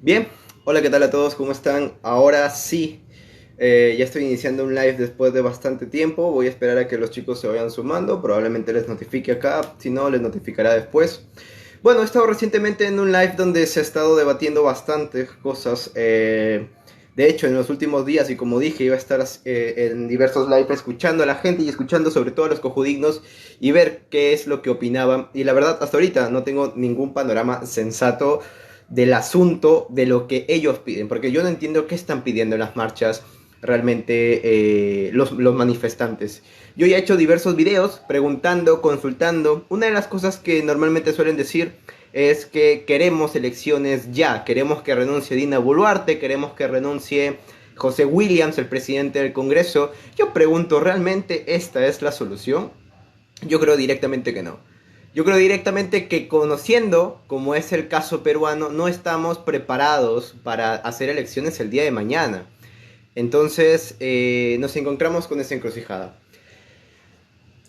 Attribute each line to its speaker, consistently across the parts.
Speaker 1: Bien, hola, ¿qué tal a todos? ¿Cómo están? Ahora sí, ya estoy iniciando un live después de bastante tiempo. Voy a esperar a que los chicos se vayan sumando. Probablemente les notifique acá, si no, les notificará después. Bueno, he estado recientemente en un live donde se ha estado debatiendo bastantes cosas. De hecho, en los últimos días, y como dije, iba a estar en diversos lives escuchando a la gente y escuchando sobre todo a los cojudignos y ver qué es lo que opinaban. Y la verdad, hasta ahorita no tengo ningún panorama sensato del asunto de lo que ellos piden, porque yo no entiendo qué están pidiendo en las marchas realmente los manifestantes. Yo ya he hecho diversos videos preguntando, consultando. Una de las cosas que normalmente suelen decir es que queremos elecciones ya, queremos que renuncie Dina Boluarte, queremos que renuncie José Williams, el presidente del Congreso. Yo pregunto, ¿realmente esta es la solución? Yo creo directamente que no. Yo creo directamente que conociendo, como es el caso peruano, no estamos preparados para hacer elecciones el día de mañana. Entonces nos encontramos con esa encrucijada.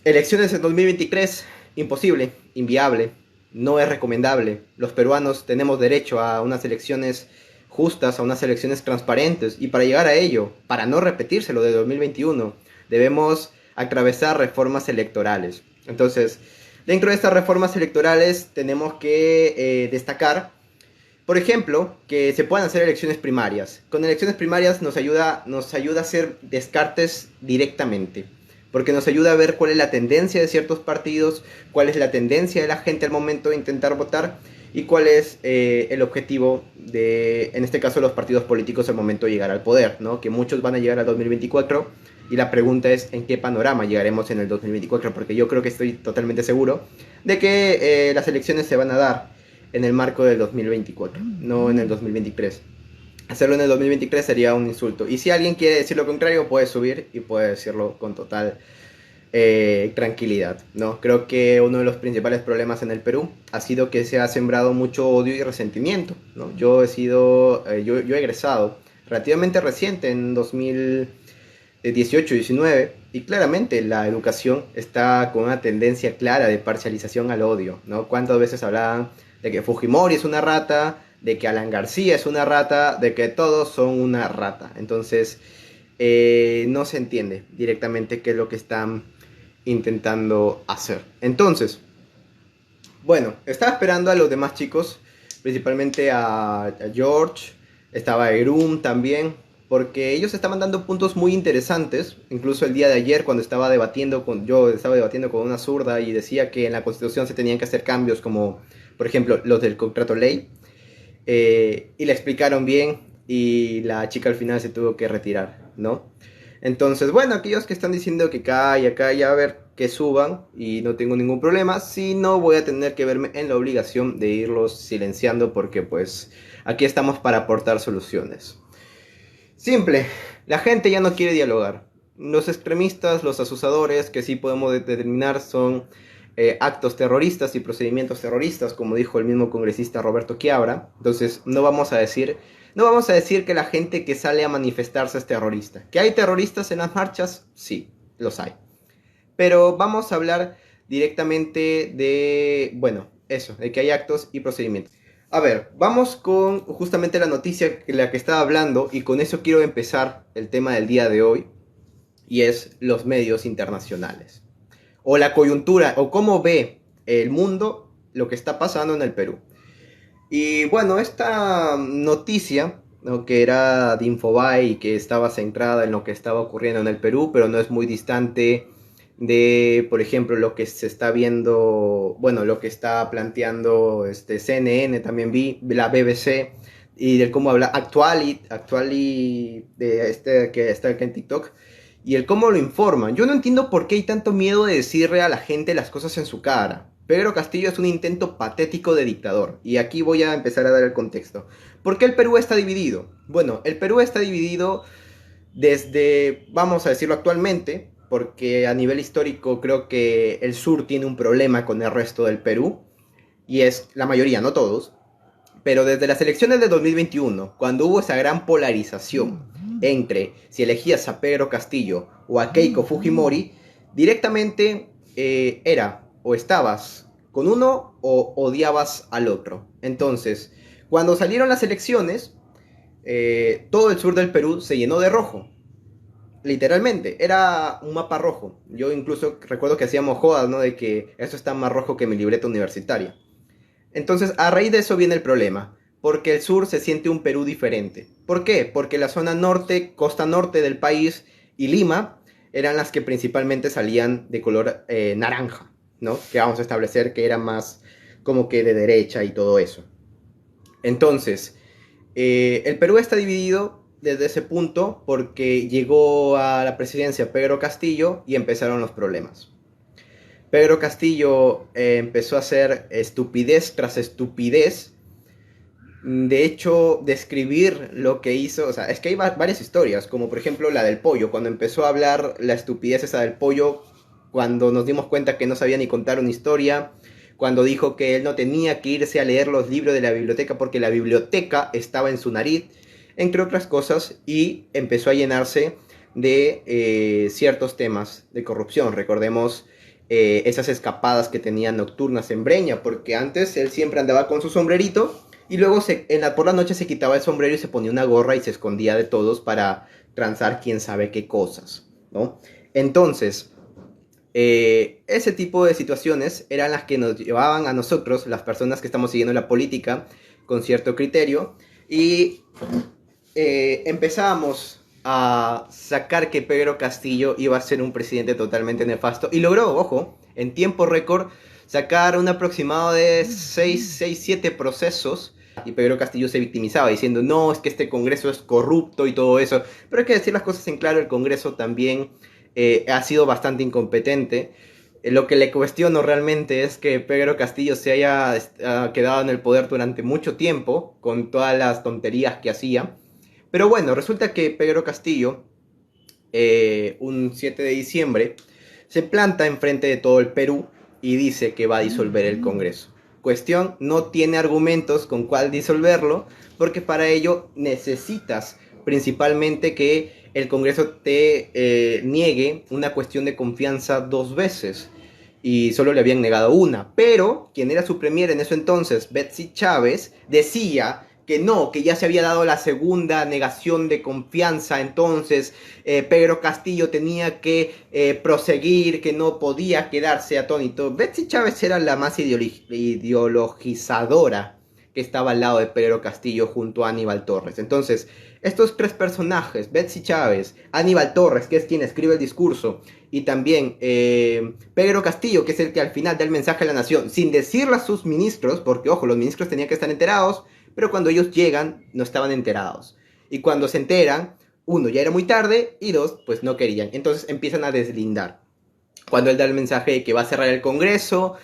Speaker 1: Elecciones en 2023, imposible, inviable, no es recomendable. Los peruanos tenemos derecho a unas elecciones justas, a unas elecciones transparentes, y para llegar a ello, para no repetirse lo de 2021, debemos atravesar reformas electorales. Entonces, dentro de estas reformas electorales tenemos que destacar, por ejemplo, que se puedan hacer elecciones primarias. Con elecciones primarias nos ayuda a hacer descartes directamente, porque nos ayuda a ver cuál es la tendencia de ciertos partidos, cuál es la tendencia de la gente al momento de intentar votar y cuál es el objetivo de, en este caso, los partidos políticos al momento de llegar al poder, ¿no? Que muchos van a llegar al 2024 y la pregunta es en qué panorama llegaremos en el 2024, porque yo creo que estoy totalmente seguro de que las elecciones se van a dar en el marco del 2024, no en el 2023. Hacerlo en el 2023 sería un insulto. Y si alguien quiere decir lo contrario, puede subir y puede decirlo con total tranquilidad, ¿no? Creo que uno de los principales problemas en el Perú ha sido que se ha sembrado mucho odio y resentimiento, ¿no? Yo he egresado relativamente reciente, en 2018-19, y claramente la educación está con una tendencia clara de parcialización al odio, ¿no? ¿Cuántas veces hablaban de que Fujimori es una rata, de que Alan García es una rata, de que todos son una rata? Entonces, no se entiende directamente qué es lo que están intentando hacer. Entonces, bueno, estaba esperando a los demás chicos, principalmente a George, estaba Erum también, porque ellos estaban dando puntos muy interesantes. Incluso el día de ayer, cuando yo estaba debatiendo con una zurda y decía que en la Constitución se tenían que hacer cambios como, por ejemplo, los del contrato ley, y le explicaron bien y la chica al final se tuvo que retirar, ¿no? Entonces, bueno, aquellos que están diciendo que acá, ya a ver que suban y no tengo ningún problema, si no voy a tener que verme en la obligación de irlos silenciando porque pues aquí estamos para aportar soluciones. Simple, la gente ya no quiere dialogar. Los extremistas, los asusadores, que sí podemos determinar son actos terroristas y procedimientos terroristas, como dijo el mismo congresista Roberto Quiabra. Entonces, no vamos a decir que la gente que sale a manifestarse es terrorista. ¿Que hay terroristas en las marchas? Sí, los hay. Pero vamos a hablar directamente de, bueno, eso, de que hay actos y procedimientos. A ver, vamos con justamente la noticia de la que estaba hablando, y con eso quiero empezar el tema del día de hoy, y es los medios internacionales. O la coyuntura, o cómo ve el mundo lo que está pasando en el Perú. Y bueno, esta noticia, ¿no?, que era de Infobae y que estaba centrada en lo que estaba ocurriendo en el Perú, pero no es muy distante de, por ejemplo, lo que se está viendo, bueno, lo que está planteando CNN, también vi, la BBC, y del cómo habla Actuali de que está aquí en TikTok, y el cómo lo informan. Yo no entiendo por qué hay tanto miedo de decirle a la gente las cosas en su cara. Pedro Castillo es un intento patético de dictador. Y aquí voy a empezar a dar el contexto. ¿Por qué el Perú está dividido? Bueno, el Perú está dividido desde, vamos a decirlo actualmente, porque a nivel histórico creo que el sur tiene un problema con el resto del Perú. Y es la mayoría, no todos. Pero desde las elecciones de 2021, cuando hubo esa gran polarización entre si elegías a Pedro Castillo o a Keiko Fujimori, directamente era o estabas con uno o odiabas al otro. Entonces, Cuando salieron las elecciones, todo el sur del Perú se llenó de rojo. Literalmente, era un mapa rojo. Yo incluso recuerdo que hacíamos jodas, ¿no? De que esto está más rojo que mi libreta universitaria. Entonces, a raíz de eso viene el problema. Porque el sur se siente un Perú diferente. ¿Por qué? Porque la zona norte, costa norte del país y Lima eran las que principalmente salían de color naranja, ¿no? Que vamos a establecer que era más como que de derecha y todo eso. Entonces, el Perú está dividido desde ese punto porque llegó a la presidencia Pedro Castillo y empezaron los problemas. Pedro Castillo empezó a hacer estupidez tras estupidez. De hecho, describir lo que hizo, o sea, es que hay varias historias, como por ejemplo la del pollo, cuando empezó a hablar la estupidez esa del pollo, cuando nos dimos cuenta que no sabía ni contar una historia, cuando dijo que él no tenía que irse a leer los libros de la biblioteca porque la biblioteca estaba en su nariz, entre otras cosas, y empezó a llenarse de ciertos temas de corrupción. Recordemos esas escapadas que tenía nocturnas en Breña, porque antes él siempre andaba con su sombrerito y luego por la noche se quitaba el sombrero y se ponía una gorra y se escondía de todos para transar quién sabe qué cosas, ¿no? Entonces, ese tipo de situaciones eran las que nos llevaban a nosotros, las personas que estamos siguiendo la política, con cierto criterio, y empezábamos a sacar que Pedro Castillo iba a ser un presidente totalmente nefasto, y logró, ojo, en tiempo récord, sacar un aproximado de 7 procesos, y Pedro Castillo se victimizaba diciendo, no, es que este Congreso es corrupto y todo eso, pero hay que decir las cosas en claro, el Congreso también ha sido bastante incompetente. Lo que le cuestiono realmente es que Pedro Castillo se haya quedado en el poder durante mucho tiempo, con todas las tonterías que hacía. Pero bueno, resulta que Pedro Castillo, un 7 de diciembre, se planta enfrente de todo el Perú y dice que va a disolver el Congreso. Cuestión, no tiene argumentos con cuál disolverlo, porque para ello necesitas principalmente que el Congreso te niegue una cuestión de confianza 2 veces. Y solo le habían negado una. Pero quien era su premier en eso entonces, Betsy Chávez, decía que no, que ya se había dado la segunda negación de confianza, entonces Pedro Castillo tenía que proseguir, que no podía quedarse atónito. Betsy Chávez era la más ideologizadora que estaba al lado de Pedro Castillo junto a Aníbal Torres. Entonces, estos tres personajes, Betsy Chávez, Aníbal Torres, que es quien escribe el discurso, y también Pedro Castillo, que es el que al final da el mensaje a la nación, sin decirle a sus ministros, porque ojo, los ministros tenían que estar enterados, pero cuando ellos llegan no estaban enterados. Y cuando se enteran, uno, ya era muy tarde, y dos, pues no querían. Entonces empiezan a deslindar. Cuando él da el mensaje de que va a cerrar el Congreso,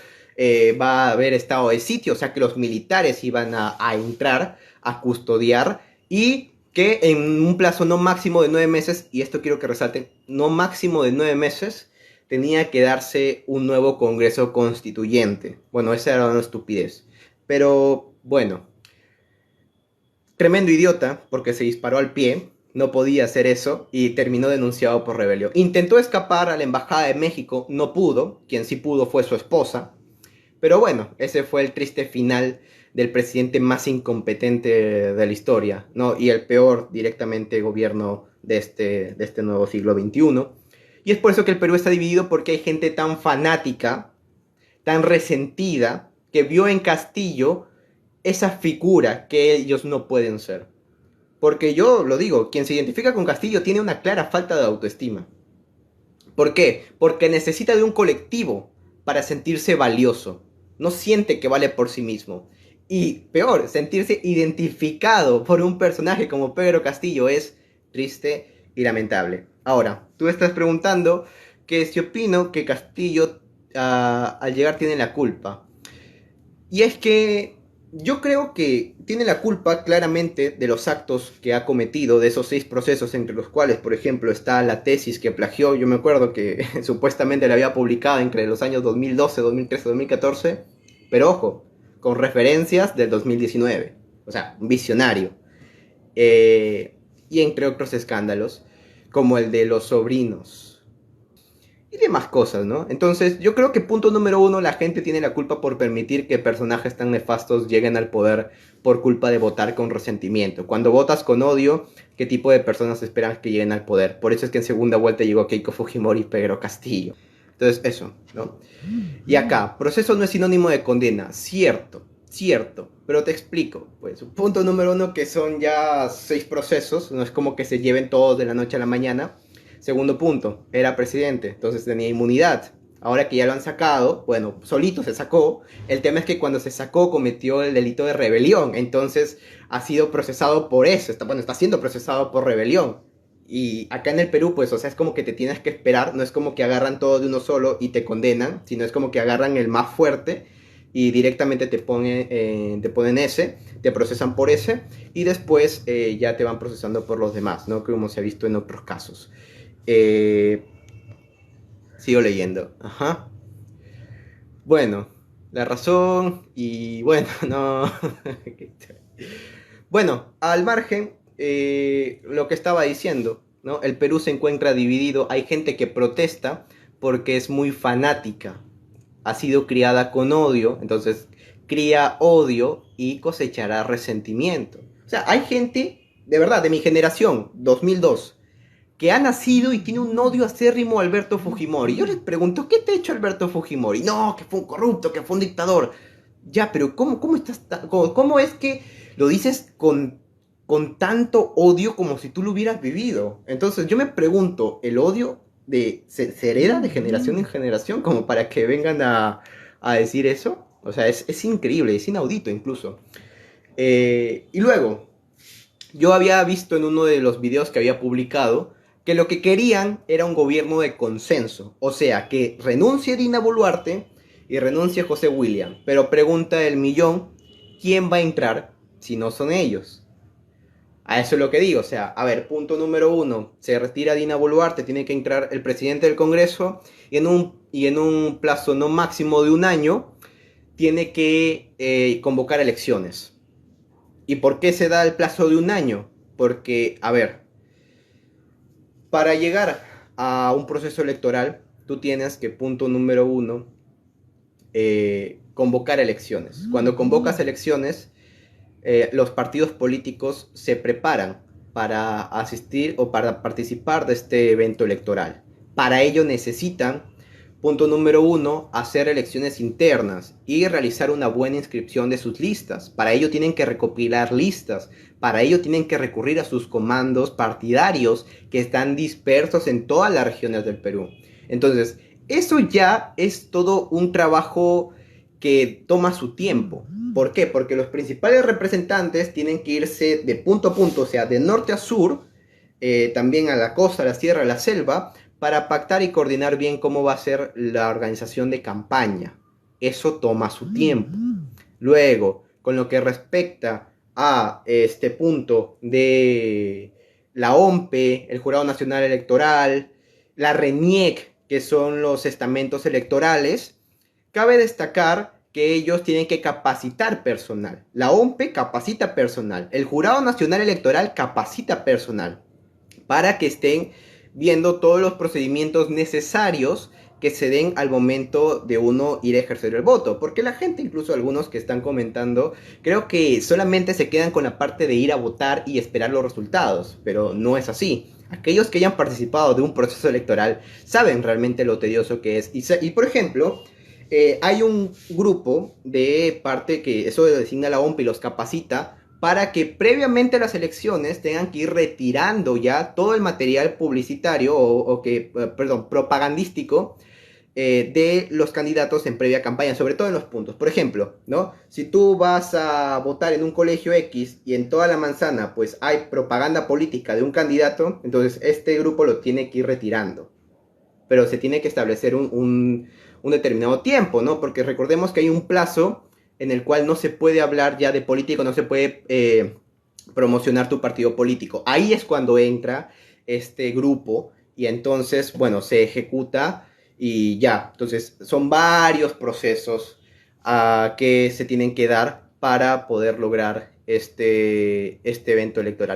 Speaker 1: va a haber estado de sitio, o sea que los militares iban a entrar a custodiar y que en un plazo no máximo de 9 meses, y esto quiero que resalten, no máximo de 9 meses, tenía que darse un nuevo Congreso Constituyente. Bueno, esa era una estupidez. Pero bueno, tremendo idiota, porque se disparó al pie, no podía hacer eso y terminó denunciado por rebelión. Intentó escapar a la Embajada de México, no pudo, quien sí pudo fue su esposa, pero bueno, ese fue el triste final del presidente más incompetente de la historia, ¿no? Y el peor directamente gobierno de este nuevo siglo XXI. Y es por eso que el Perú está dividido, porque hay gente tan fanática, tan resentida, que vio en Castillo esa figura que ellos no pueden ser. Porque yo lo digo, quien se identifica con Castillo tiene una clara falta de autoestima. ¿Por qué? Porque necesita de un colectivo para sentirse valioso. No siente que vale por sí mismo. Y peor, sentirse identificado por un personaje como Pedro Castillo es triste y lamentable. Ahora, tú estás preguntando que si opino que Castillo al llegar tiene la culpa. Y es que yo creo que tiene la culpa claramente de los actos que ha cometido, de esos 6 procesos, entre los cuales, por ejemplo, está la tesis que plagió. Yo me acuerdo que supuestamente la había publicado entre los años 2012, 2013, 2014, pero ojo, con referencias del 2019. O sea, un visionario. Y entre otros escándalos, como el de los sobrinos. y demás cosas, ¿no? Entonces, yo creo que punto número uno, la gente tiene la culpa por permitir que personajes tan nefastos lleguen al poder por culpa de votar con resentimiento. Cuando votas con odio, ¿qué tipo de personas esperan que lleguen al poder? Por eso es que en segunda vuelta llegó Keiko Fujimori y Pedro Castillo. Entonces, eso, ¿no? Y acá, proceso no es sinónimo de condena, cierto, cierto, pero te explico, pues, punto número uno, que son ya 6 procesos, no es como que se lleven todos de la noche a la mañana. Segundo punto, era presidente, entonces tenía inmunidad. Ahora que ya lo han sacado, bueno, solito se sacó. El tema es que cuando se sacó cometió el delito de rebelión, entonces ha sido procesado por eso, está siendo procesado por rebelión. Y acá en el Perú, pues, o sea, es como que te tienes que esperar, no es como que agarran todo de uno solo y te condenan, sino es como que agarran el más fuerte y directamente te ponen ese, te procesan por ese y después ya te van procesando por los demás, ¿no? Como se ha visto en otros casos. Eh, Sigo leyendo. Ajá. Bueno, la razón y bueno, no. Bueno, al margen, lo que estaba diciendo, ¿no? El Perú se encuentra dividido, hay gente que protesta porque es muy fanática, ha sido criada con odio, entonces cría odio y cosechará resentimiento. O sea, hay gente, de verdad, de mi generación, 2002, que ha nacido y tiene un odio acérrimo a Alberto Fujimori. Yo les pregunto, ¿qué te ha hecho Alberto Fujimori? No, que fue un corrupto, que fue un dictador. Ya, pero ¿cómo estás cómo es que lo dices con tanto odio como si tú lo hubieras vivido? Entonces yo me pregunto, ¿el odio se hereda de generación en generación como para que vengan a decir eso? O sea, es increíble, es inaudito incluso. Y luego, yo había visto en uno de los videos que había publicado que lo que querían era un gobierno de consenso, o sea, que renuncie Dina Boluarte y renuncie José William. Pero pregunta el millón, ¿quién va a entrar si no son ellos? A eso es lo que digo, o sea, a ver, punto número uno, se retira Dina Boluarte, tiene que entrar el presidente del Congreso y en un plazo no máximo de un año tiene que convocar elecciones. ¿Y por qué se da el plazo de un año? Porque, a ver, para llegar a un proceso electoral, tú tienes que, punto número uno, convocar elecciones. Cuando convocas elecciones, los partidos políticos se preparan para asistir o para participar de este evento electoral. Para ello necesitan, punto número uno, hacer elecciones internas y realizar una buena inscripción de sus listas. Para ello tienen que recopilar listas. Para ello tienen que recurrir a sus comandos partidarios que están dispersos en todas las regiones del Perú. Entonces, eso ya es todo un trabajo que toma su tiempo. ¿Por qué? Porque los principales representantes tienen que irse de punto a punto, o sea, de norte a sur, también a la costa, a la sierra, a la selva, para pactar y coordinar bien cómo va a ser la organización de campaña. Eso toma su tiempo. Luego, con lo que respecta a este punto de la OMPE, el Jurado Nacional Electoral, la RENIEC, que son los estamentos electorales, cabe destacar que ellos tienen que capacitar personal. La OMPE capacita personal. El Jurado Nacional Electoral capacita personal para que estén viendo todos los procedimientos necesarios que se den al momento de uno ir a ejercer el voto. Porque la gente, incluso algunos que están comentando, creo que solamente se quedan con la parte de ir a votar y esperar los resultados. Pero no es así. Aquellos que hayan participado de un proceso electoral saben realmente lo tedioso que es. Y por ejemplo, hay un grupo de parte que eso designa la OMP y los capacita para que previamente a las elecciones tengan que ir retirando ya todo el material publicitario perdón, propagandístico de los candidatos en previa campaña, sobre todo en los puntos. Por ejemplo, ¿no? Si tú vas a votar en un colegio X y en toda la manzana pues hay propaganda política de un candidato, entonces este grupo lo tiene que ir retirando. Pero se tiene que establecer un determinado tiempo, ¿no? Porque recordemos que hay un plazo en el cual no se puede hablar ya de político, no se puede promocionar tu partido político. Ahí es cuando entra este grupo y entonces, bueno, se ejecuta y ya. Entonces, son varios procesos que se tienen que dar para poder lograr este evento electoral.